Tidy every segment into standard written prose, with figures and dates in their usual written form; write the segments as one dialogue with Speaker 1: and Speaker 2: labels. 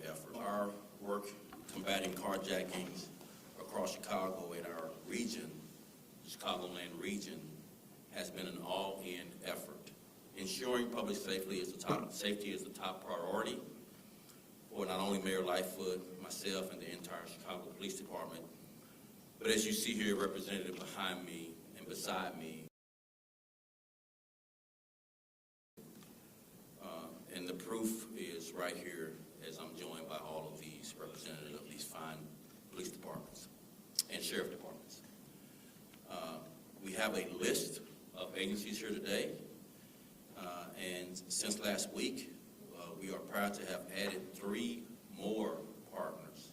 Speaker 1: effort. Our work combating carjackings across Chicago in our region, the Chicagoland region, has been an all-in effort. Ensuring public safety is the top priority for not only Mayor Lightfoot, myself, and the entire Chicago Police Department, but as you see here represented behind me and beside me, and the proof is right here as I'm joined by all of these representatives of these fine police departments and sheriff departments. We have a list of agencies here today, and since last week, we are proud to have added 3 more partners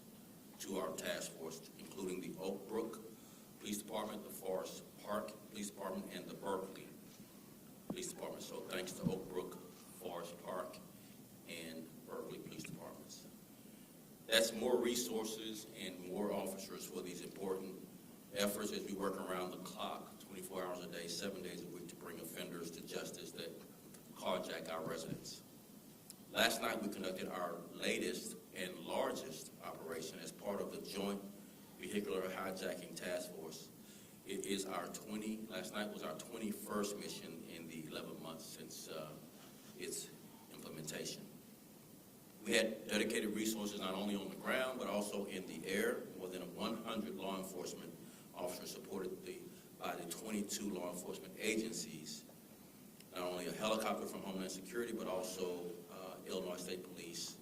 Speaker 1: to our task force, including the Oak Brook Police Department, the Forest Park Police Department, and the Berkeley Police Department. So thanks to Oak Brook, Forest Park, and Berkeley Police Departments. That's more resources and more officers for these important efforts as we work around the clock, 24 hours a day, 7 days a week, to bring offenders to justice that carjack our residents. Last night we conducted our latest and largest operation as part of the Joint Vehicular Hijacking Task Force. It is last night was our 21st mission in the 11 months since its implementation. We had dedicated resources not only on the ground, but also in the air. More than 100 law enforcement officers supported by the 22 law enforcement agencies. Not only a helicopter from Homeland Security, but also Illinois State Police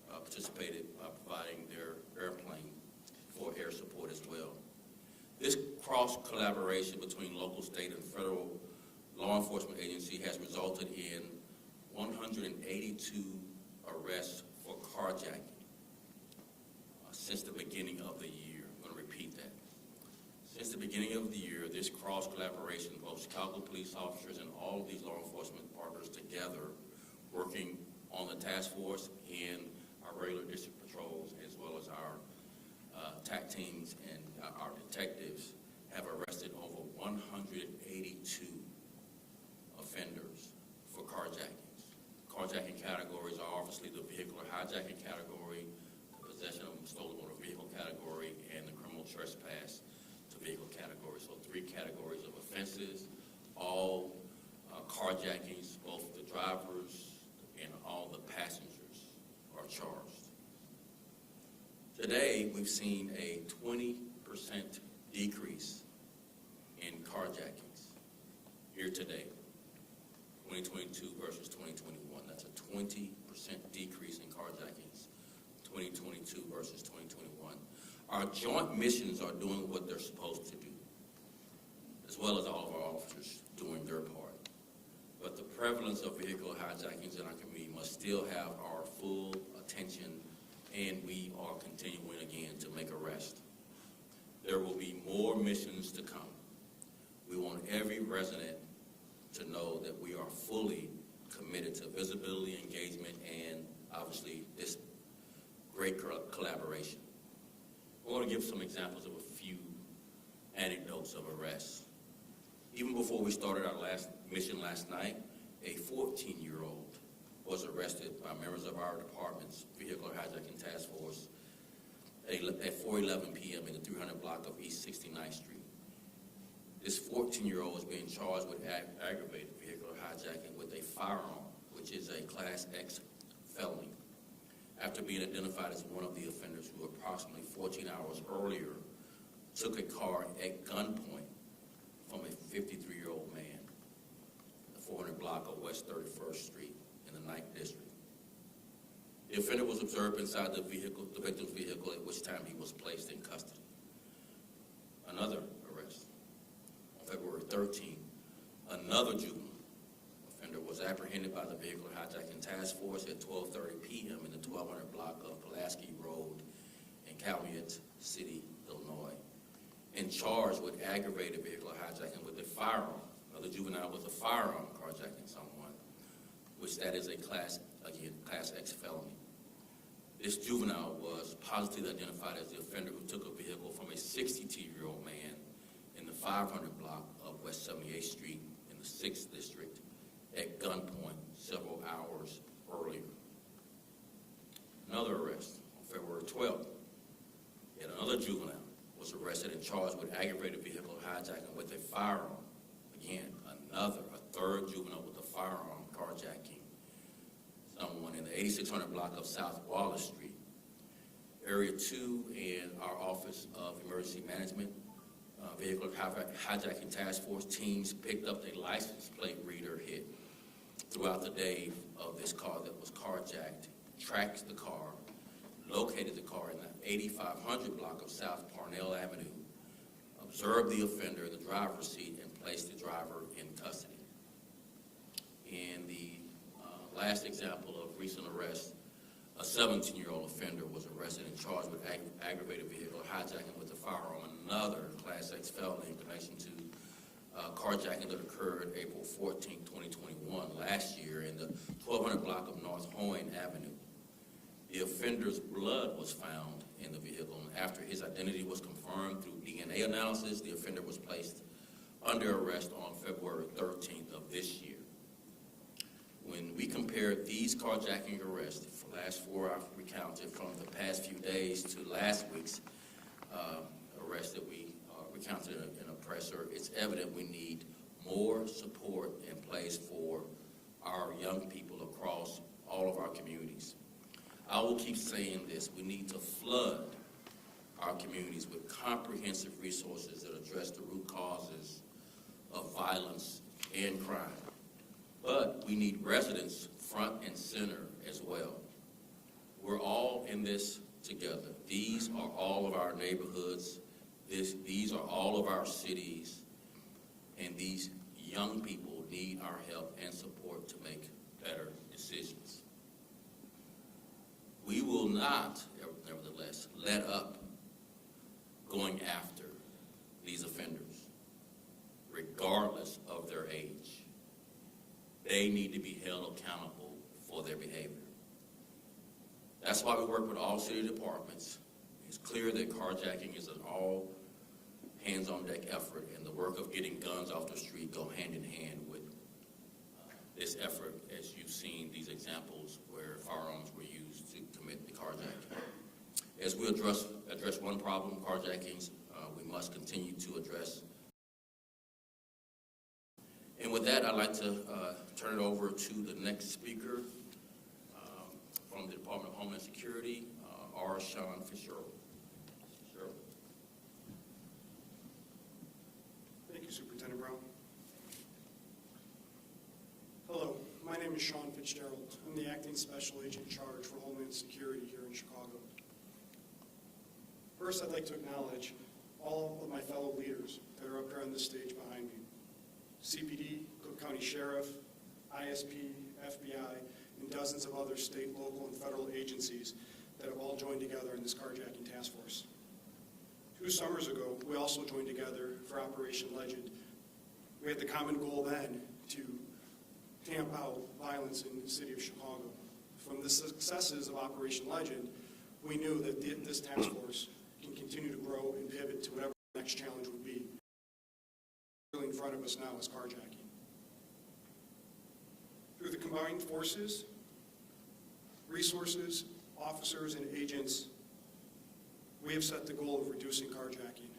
Speaker 1: participated by providing their airplane for air support as well. This cross-collaboration between local, state, and federal law enforcement agency has resulted in 182 arrests for carjacking since the beginning of the year. I'm going to repeat that. Since the beginning of the year, this cross-collaboration, both Chicago police officers and all of these law enforcement partners together, working on the task force and our regular district patrols, as well as our TAC teams and our detectives, have arrested over 182 offenders for carjackings. Carjacking categories are obviously the vehicular hijacking category, the possession of a stolen motor vehicle category, and the criminal trespass to vehicle category. So 3 categories of offenses, all carjackings, both the drivers and all the passengers are charged. Today, we've seen a 20% decrease in carjackings year to date, 2022 versus 2021. That's a 20% decrease in carjackings, 2022 versus 2021. Our joint missions are doing what they're supposed to do, as well as all of our officers doing their part. But the prevalence of vehicular hijackings in our community must still have our full attention, and we are continuing again to make arrests. There will be more missions to come. We want every resident to know that we are fully committed to visibility, engagement, and obviously this great collaboration. I want to give some examples of a few anecdotes of arrests. Even before we started our last mission last night, a 14-year-old was arrested by members of our department's vehicular hijacking task force at 4:11 p.m. in the 300 block of East 69th Street. This 14-year-old is being charged with aggravated vehicular hijacking with a firearm, which is a Class X felony, after being identified as one of the offenders who approximately 14 hours earlier took a car at gunpoint from a 53-year-old man in the 400 block of West 31st Street in the 9th District. The offender was observed inside the victim's vehicle, at which time he was placed in custody. Another arrest. On February 13, another juvenile offender was apprehended by the Vehicular Hijacking Task Force at 12:30 p.m. in the 1200 block of Pulaski Road in Calumet City, Illinois, and charged with aggravated vehicular hijacking with a firearm. Another juvenile with a firearm carjacking someone, which that is a Class X felony. This juvenile was positively identified as the offender who took a vehicle from a 62-year-old man in the 500 block of West 78th Street in the 6th District at gunpoint several hours earlier. another arrest on February 12th. Yet another juvenile was arrested and charged with aggravated vehicle hijacking with a firearm. Again, a third juvenile with a firearm carjacking someone in the 8600 block of South Wallace Street. Area 2 and our Office of Emergency Management Vehicle Hijacking Task Force teams picked up a license plate reader hit throughout the day of this car that was carjacked, tracked the car, located the car in the 8500 block of South Parnell Avenue, observed the offender in the driver's seat, and placed the driver in custody. In the last example of recent arrest, a 17-year-old offender was arrested and charged with aggravated vehicle hijacking with a firearm, another Class X felony in connection to carjacking that occurred April 14, 2021, last year in the 1200 block of North Hoyne Avenue. The offender's blood was found in the vehicle, and after his identity was confirmed through DNA analysis, the offender was placed under arrest on February 13th of this year. When we compare these carjacking arrests, for last 4 I've recounted from the past few days to last week's arrest that we recounted in a presser, it's evident we need more support in place for our young people across all of our communities. I will keep saying this: we need to flood our communities with comprehensive resources that address the root causes of violence and crime. But we need residents front and center as well. We're all in this together. These are all of our neighborhoods. These are all of our cities. And these young people need our help and support to make better decisions. We will not, nevertheless, let up going after these offenders, regardless of their age. They need to be held accountable for their behavior. That's why we work with all city departments. It's clear that carjacking is an all-hands-on-deck effort, and the work of getting guns off the street go hand in hand with this effort, as you've seen these examples where firearms were used to commit the carjacking. As we address one problem, carjackings, we must continue to address. And with that, I'd like to turn it over to the next speaker from the Department of Homeland Security, R. Sean Fischer.
Speaker 2: Thank you, Superintendent Brown. Hello, my name is Sean Fitzgerald. I'm the Acting Special Agent in charge for Homeland Security here in Chicago. First, I'd like to acknowledge all of my fellow leaders that are up here on this stage behind me. CPD, Cook County Sheriff, ISP, FBI, and dozens of other state, local, and federal agencies that have all joined together in this carjacking task force. 2 summers ago, we also joined together for Operation Legend. We had the common goal then to tamp out violence in the city of Chicago. From the successes of Operation Legend, we knew that this task force can continue to grow and pivot to whatever the next challenge would be. In front of us now is carjacking. Through the combined forces, resources, officers, and agents, we have set the goal of reducing carjacking.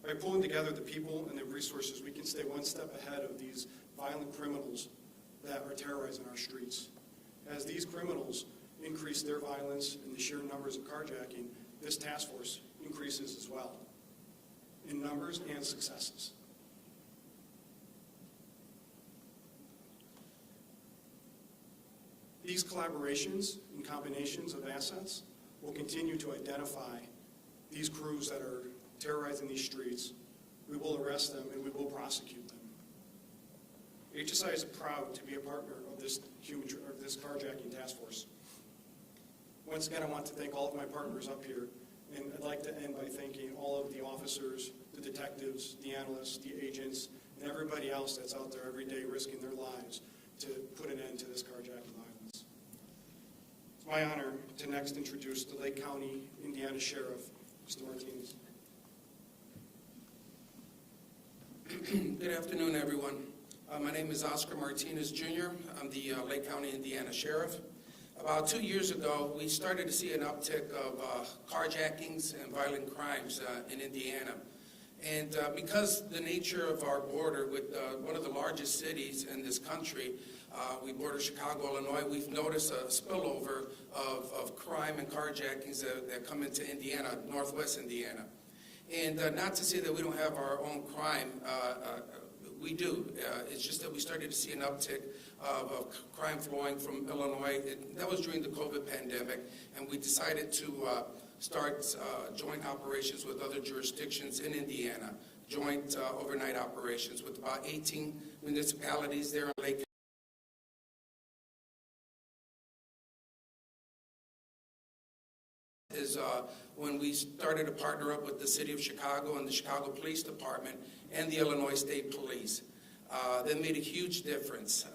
Speaker 2: By pulling together the people and the resources, we can stay one step ahead of these violent criminals that are terrorizing our streets. As these criminals increase their violence and the sheer numbers of carjacking, this task force increases as well, in numbers and successes. These collaborations and combinations of assets will continue to identify these crews that are terrorizing these streets. We will arrest them and we will prosecute them. HSI is proud to be a partner of this carjacking task force. Once again, I want to thank all of my partners up here, and I'd like to end by thanking all of the officers, the detectives, the analysts, the agents, and everybody else that's out there every day risking their lives to put an end to this carjacking violence. It's my honor to next introduce the Lake County, Indiana Sheriff, Mr. Martinez.
Speaker 3: Good afternoon, everyone. My name is Oscar Martinez Jr. I'm the Lake County, Indiana Sheriff. About 2 years ago, we started to see an uptick of carjackings and violent crimes in Indiana. And because the nature of our border with one of the largest cities in this country, we border Chicago, Illinois, we've noticed a spillover of crime and carjackings that come into Indiana, northwest Indiana. And not to say that we don't have our own crime, we do. It's just that we started to see an uptick of crime flowing from Illinois. That was during the COVID pandemic, and we decided to start joint operations with other jurisdictions in Indiana, joint overnight operations with about 18 municipalities there in Lake. Is when we started to partner up with the City of Chicago and the Chicago Police Department and the Illinois State Police. That made a huge difference.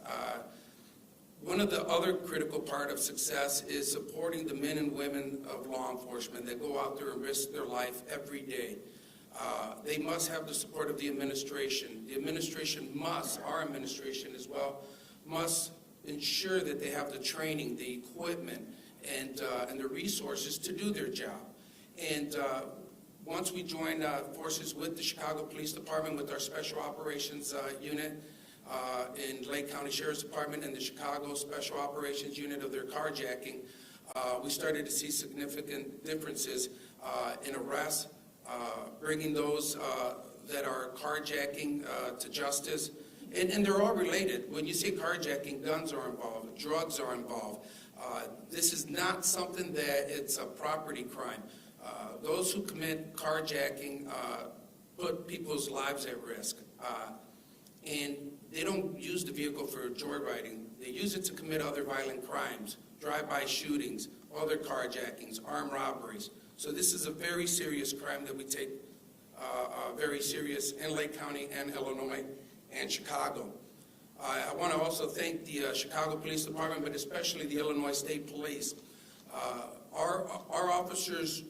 Speaker 3: One of the other critical part of success is supporting the men and women of law enforcement that go out there and risk their life every day. They must have the support of the administration. The administration must, our administration as well, must ensure that they have the training, the equipment, and the resources to do their job. And once we joined forces with the Chicago Police Department, with our Special Operations Unit in Lake County Sheriff's Department and the Chicago Special Operations Unit of their carjacking, we started to see significant differences in arrests, bringing those that are carjacking to justice. And they're all related. When you say carjacking, guns are involved, drugs are involved. This is not something that it's a property crime. Those who commit carjacking put people's lives at risk. And they don't use the vehicle for joyriding. They use it to commit other violent crimes, drive-by shootings, other carjackings, armed robberies. So this is a very serious crime that we take very serious in Lake County and Illinois and Chicago. I want to also thank the Chicago Police Department, but especially the Illinois State Police. Our officers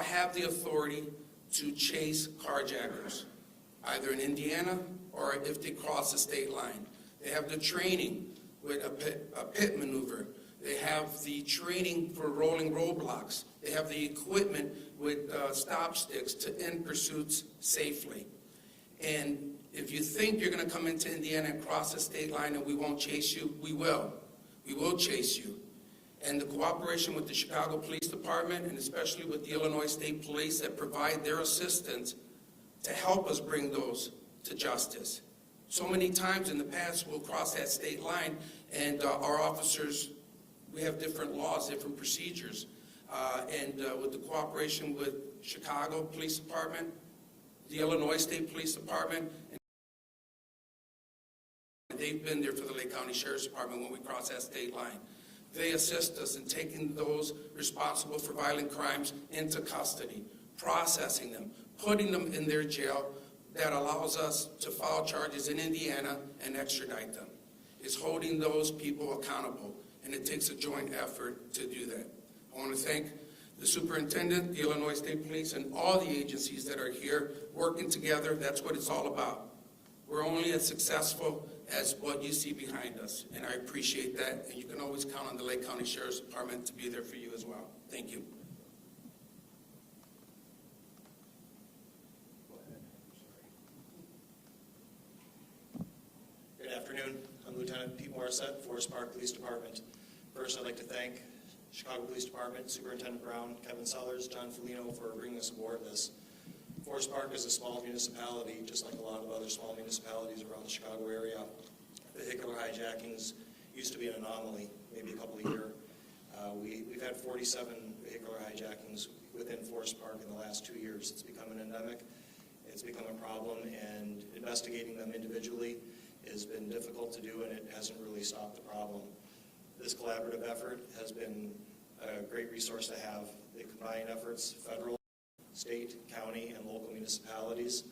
Speaker 3: have the authority to chase carjackers, either in Indiana or if they cross the state line. They have the training with a pit maneuver. They have the training for rolling roadblocks. They have the equipment with stop sticks to end pursuits safely. And if you think you're going to come into Indiana and cross the state line and we won't chase you, we will. We will chase you. And the cooperation with the Chicago Police Department, and especially with the Illinois State Police that provide their assistance to help us bring those to justice. So many times in the past we'll cross that state line and our officers, we have different laws, different procedures. With the cooperation with Chicago Police Department, the Illinois State Police Department, they've been there for the Lake County Sheriff's Department when we cross that state line. They assist us in taking those responsible for violent crimes into custody, processing them, putting them in their jail. That allows us to file charges in Indiana and extradite them. It's holding those people accountable, and it takes a joint effort to do that. I want to thank the superintendent, the Illinois State Police, and all the agencies that are here working together. That's what it's all about. We're only as successful as what you see behind us, and I appreciate that, and you can always count on the Lake County Sheriff's Department to be there for you as well. Thank you.
Speaker 4: Good afternoon. I'm Lieutenant Pete Morrison, Forest Park Police Department. First, I'd like to thank Chicago Police Department, Superintendent Brown, Kevin Sellers, John Felino for bringing us aboard this. Forest Park is a small municipality, just like a lot of other small municipalities around the Chicago area. Vehicular hijackings used to be an anomaly, maybe a couple a year. We've had 47 vehicular hijackings within Forest Park in the last 2 years. It's become an endemic. It's become a problem, and investigating them individually has been difficult to do, and it hasn't really stopped the problem. This collaborative effort has been a great resource to have. The combined efforts, federal, state, county, and local municipalities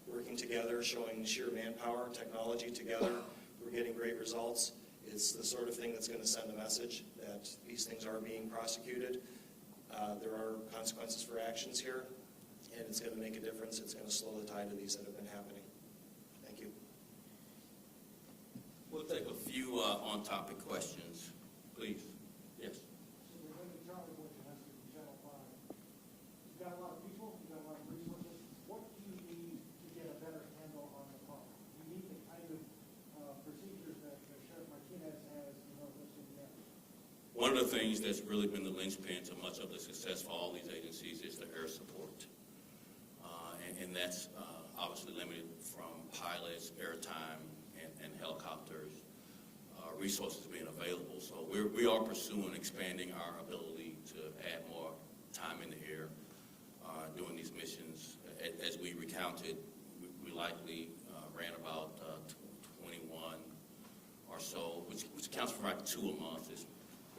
Speaker 4: working together, showing sheer manpower, technology together. We're getting great results. It's the sort of thing that's going to send a message that these things are being prosecuted. There are consequences for actions here, and it's going to make a difference. It's going to slow the tide of these that have been happening. Thank you.
Speaker 1: We'll take a few on-topic questions, please. Yes. things that's really been the linchpin to much of the success for all these agencies is the air support. And that's obviously limited from pilots, airtime, and helicopters, resources being available. So we are pursuing expanding our ability to add more time in the air doing these missions. As we recounted, we likely ran about 21 or so, which accounts for about 2 a month. It's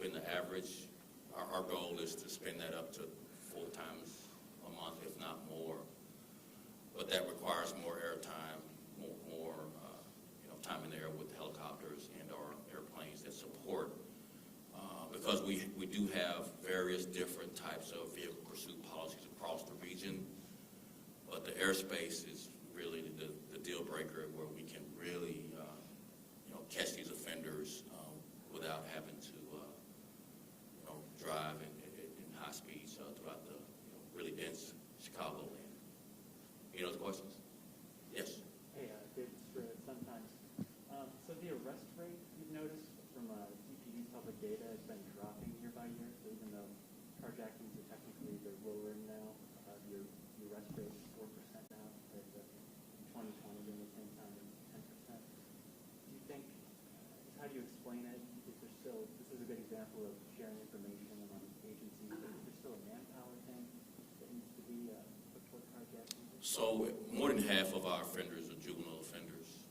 Speaker 1: been the average. Our goal is to spin that up to 4 times a month, if not more. But that requires more airtime, more time in the air with helicopters and our airplanes that support. Because we do have various different types of vehicle pursuit policies across the region, but the airspace is really the deal breaker where we can really catch these offenders without having to drive in high speeds throughout the really dense Chicagoland. Any other questions? Yes.
Speaker 5: Hey, David Brown, sometimes. So the arrest rate, you've noticed from DPD's public data, has been dropping year by year. So even though carjackings are technically they're lowering now, your arrest rate is 4% now. In 2020, during the same time, it was 10%. Do you think? How do you explain it? Is there still? This is a good example of sharing information among agencies. But is there still a manpower thing that needs to be put toward carjacking?
Speaker 1: So more than half of our offenders are juvenile offenders,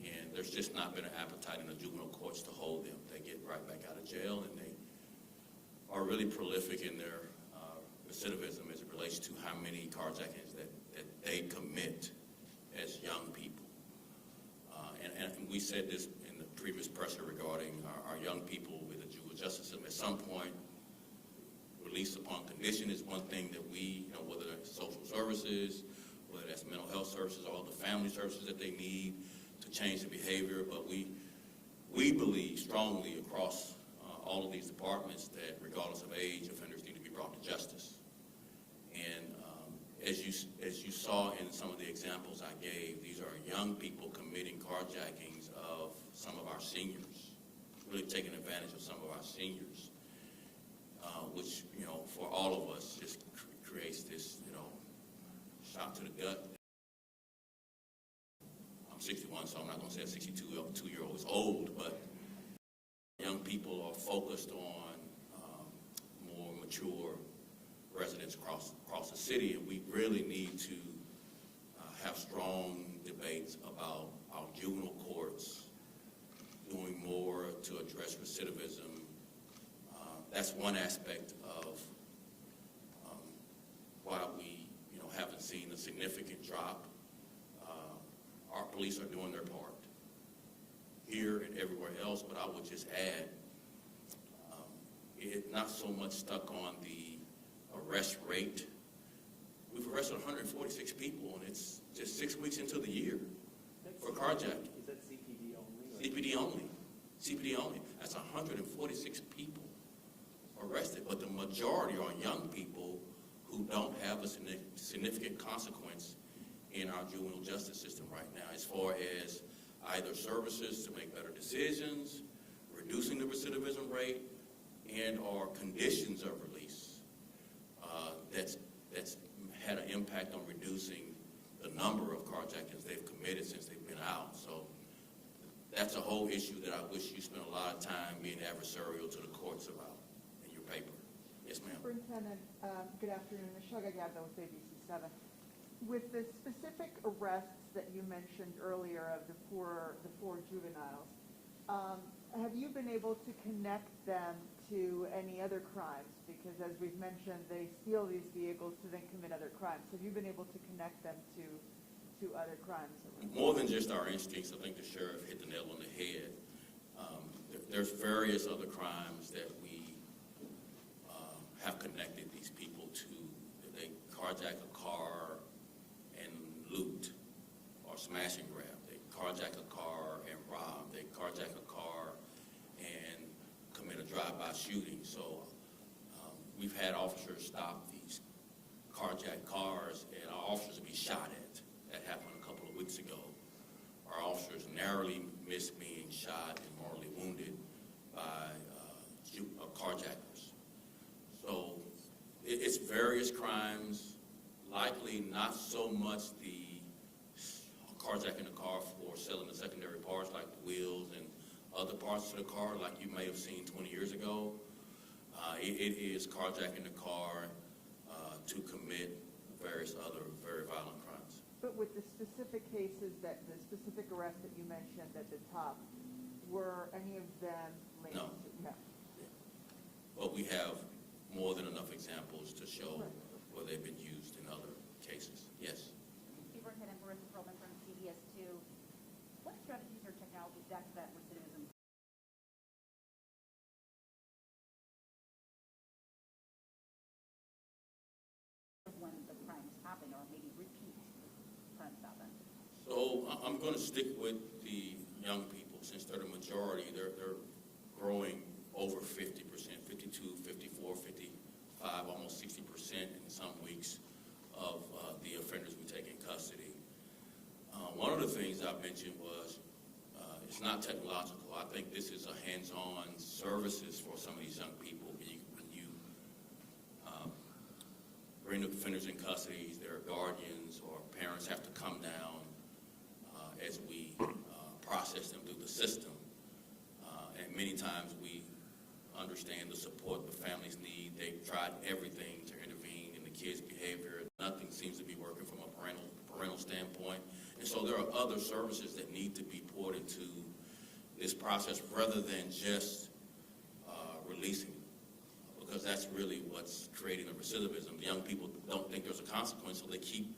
Speaker 1: and there's just not been an appetite in the juvenile courts to hold them. They get right back out of jail, and they are really prolific in their recidivism as it relates to how many carjackings that they commit as young people. And we said this in the previous pressure regarding our young people with the juvenile justice system. At some point, release upon condition is one thing that we, whether it's social services, whether that's mental health services, all the family services that they need to change the behavior. But we believe strongly across all of these departments that regardless of age, offenders need to be brought to justice. And as you saw in some of the examples I gave, these are young people committing carjackings of some of our seniors, really taking advantage of some of our seniors, which, for all of us just creates this, shot to the gut. I'm 61, so I'm not going to say a 62-year-old is old, but young people are focused on more mature residents across the city, and we really need to have strong debates about our juvenile courts doing more to address recidivism. That's one aspect of why we haven't seen a significant drop. Our police are doing their part here and everywhere else, but I would just add, it's not so much stuck on the arrest rate. We've arrested 146 people, and it's just 6 weeks into the year for carjacking.
Speaker 5: Is that CPD only?
Speaker 1: CPD only. CPD only. That's 146 people arrested, but the majority are young people who don't have a significant consequence in our juvenile justice system right now, as far as either services to make better decisions, reducing the recidivism rate, and or conditions of release that's had an impact on reducing the number of carjackings they've committed since they've been out. So that's a whole issue that I wish you spent a lot of time being adversarial to the courts about in your paper. Yes, ma'am.
Speaker 6: Superintendent, good afternoon. Michelle Gagliardo with ABC7. With the specific arrests that you mentioned earlier of the four juveniles, have you been able to connect them to any other crimes? Because as we've mentioned, they steal these vehicles to then commit other crimes. Have you been able to connect them to other crimes?
Speaker 1: More than just our instincts, I think the sheriff hit the nail on the head. There's various other crimes that we have connected these people to. They carjack a car and loot, or smash and grab. They carjack a car and rob. They carjack a car and commit a drive-by shooting. So we've had officers stop these carjacked cars, and our officers will be shot at. That happened a couple of weeks ago. Our officers narrowly missed being shot and mortally wounded by a carjacked serious crimes, likely not so much the carjacking the car for selling the secondary parts like the wheels and other parts of the car like you may have seen 20 years ago. It is carjacking the car to commit various other very violent crimes.
Speaker 6: But with the specific cases that, the specific arrests that you mentioned at the top, were any of them linked?
Speaker 1: No.
Speaker 6: No.
Speaker 1: But we have more than enough examples to show where they've been used in other cases. Yes.
Speaker 7: Superintendent Marissa Perlman from CBS2. What strategies or technologies back to that recidivism when the crimes happen, or maybe repeat crimes happen?
Speaker 1: So I'm going to stick with the young people since they're the majority. They're growing over 50%, 52, 54, 55, almost 60% in some weeks of the offenders we take in custody. One of the things I mentioned was it's not technological. I think this is a hands-on services for some of these young people. When you bring the offenders in custody, their guardians or parents have to come down as we process them through the system. And many times we understand the support the families need. They've tried everything to intervene in the kids' behavior. Nothing seems to be working from a parental standpoint. And so there are other services that need to be poured into this process rather than just releasing them, because that's really what's creating the recidivism. The young people don't think there's a consequence, so they keep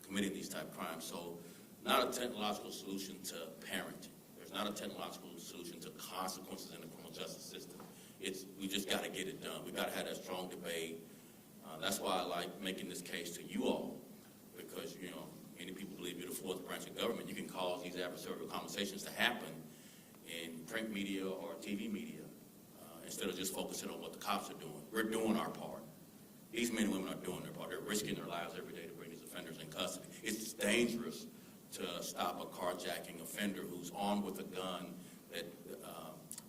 Speaker 1: committing these type of crimes. So not a technological solution to parenting. There's not a technological solution to consequences in the criminal justice system. We just got to get it done. We've got to have that strong debate. That's why I like making this case to you all, because, you know, many people believe you're the fourth branch of government. You can cause these adversarial conversations to happen in print media or TV media instead of just focusing on what the cops are doing. We're doing our part. These men and women are doing their part. They're risking their lives every day to bring these offenders in custody. It's dangerous to stop a carjacking offender who's armed with a gun that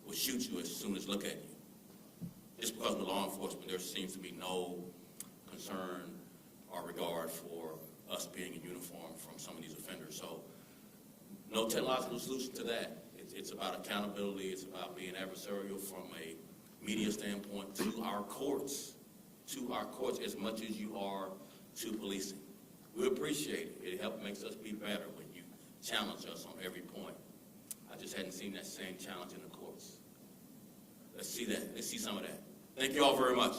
Speaker 1: will shoot you as soon as look at you. Just because we're law enforcement, there seems to be no concern or regard for us being in uniform from some of these offenders. So no technological solution to that. It's about accountability. It's about being adversarial from a media standpoint to our courts as much as you are to policing. We appreciate it. It makes us be better when you challenge us on every point. I just hadn't seen that same challenge in the courts. Let's see that. Let's see some of that. Thank you all very much.